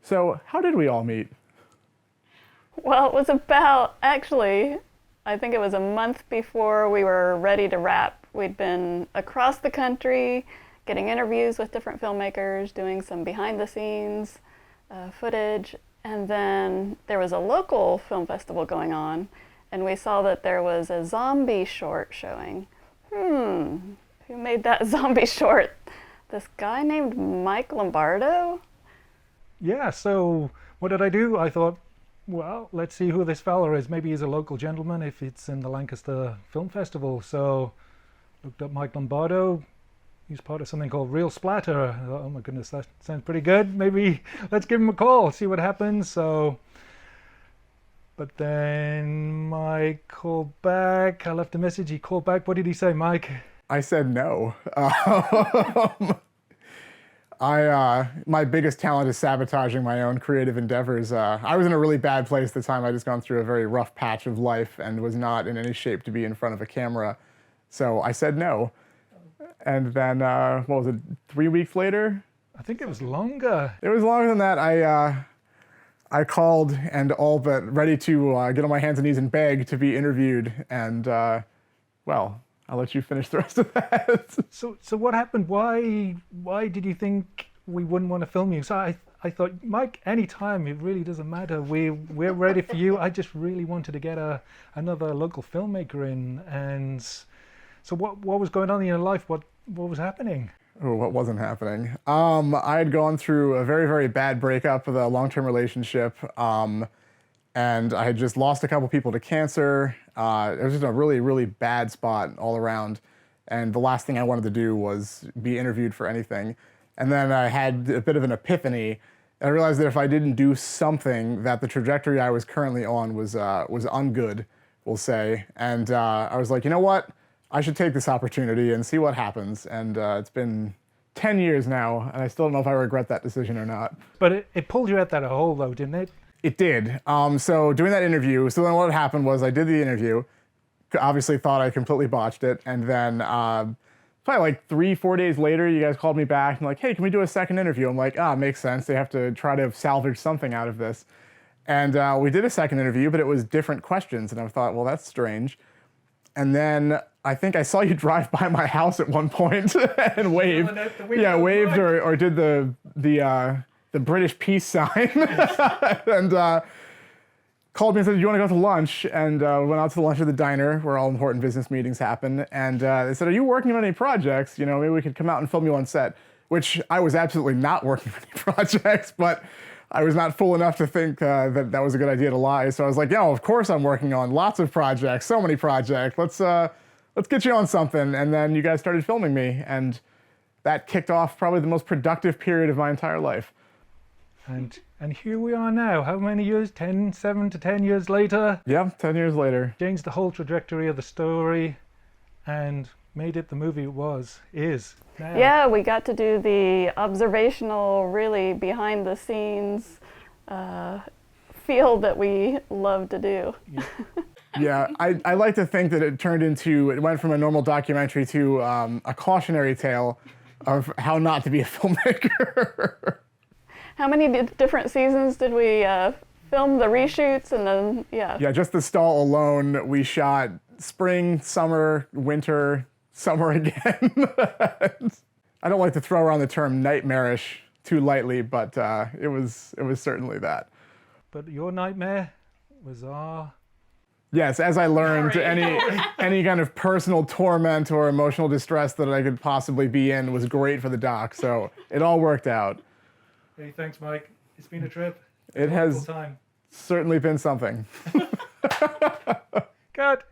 So, how did we all meet? Well, it was actually, I think it was a month before we were ready to wrap. We'd been across the country getting interviews with different filmmakers, doing some behind the scenes footage, and then there was a local film festival going on, and we saw that there was a zombie short showing. Who made that zombie short? This guy named Mike Lombardo? Yeah, so what did I do? I thought, well, let's see who this fella is. Maybe he's a local gentleman if it's in the Lancaster Film Festival. So looked up Mike Lombardo. He's part of something called Real Splatter. I thought, oh my goodness, that sounds pretty good. Maybe let's give him a call, see what happens. But then Mike called back. I left a message. He called back. What did he say, Mike? I said no. My biggest talent is sabotaging my own creative endeavors. I was in a really bad place at the time. I just gone through a very rough patch of life and was not in any shape to be in front of a camera. So I said no. And then, what was it, 3 weeks later? I think it was longer. It was longer than that. I called and all but ready to get on my hands and knees and beg to be interviewed. And, well, I'll let you finish the rest of that. So what happened? Why did you think we wouldn't want to film you? So I thought, Mike, anytime, it really doesn't matter. We're ready for you. I just really wanted to get another local filmmaker in. And so what was going on in your life? What was happening? Oh, what wasn't happening? I had gone through a very, very bad breakup with a long-term relationship. And I had just lost a couple people to cancer. It was just a really, really bad spot all around. And the last thing I wanted to do was be interviewed for anything. And then I had a bit of an epiphany. And I realized that if I didn't do something, that the trajectory I was currently on was ungood, we'll say. And I was like, you know what? I should take this opportunity and see what happens. And it's been 10 years now, and I still don't know if I regret that decision or not. But it pulled you out that hole, though, didn't it? It did. So doing that interview, so then what happened was I did the interview, obviously thought I completely botched it, and then probably like 3-4 days later, you guys called me back and like, hey, can we do a second interview? I'm like, makes sense. They have to try to salvage something out of this. And we did a second interview, but it was different questions, and I thought, well, that's strange. And then I think I saw you drive by my house at one point and waved. Yeah, waved or did the British peace sign and called me and said, do you want to go to lunch? And we went out to lunch at the diner where all important business meetings happen. And they said, are you working on any projects? You know, maybe we could come out and film you on set, which I was absolutely not working on any projects, but I was not fool enough to think that was a good idea to lie. So I was like, yeah, of course I'm working on lots of projects, so many projects. Let's get you on something. And then you guys started filming me. And that kicked off probably the most productive period of my entire life. And here we are now. How many years? 7 to 10 years later? Yeah, 10 years later. Changed the whole trajectory of the story and made it the movie it is now. Yeah, we got to do the observational, really behind the scenes field that we love to do. Yeah. Yeah, I like to think that it went from a normal documentary to a cautionary tale of how not to be a filmmaker. How many different seasons did we film the reshoots and then, yeah? Yeah, just the stall alone, we shot spring, summer, winter, summer again. I don't like to throw around the term nightmarish too lightly, but it was certainly that. But your nightmare was Yes, as I learned, any kind of personal torment or emotional distress that I could possibly be in was great for the doc, so it all worked out. Hey, thanks, Mike. It's been a trip. It has certainly been something. Cut.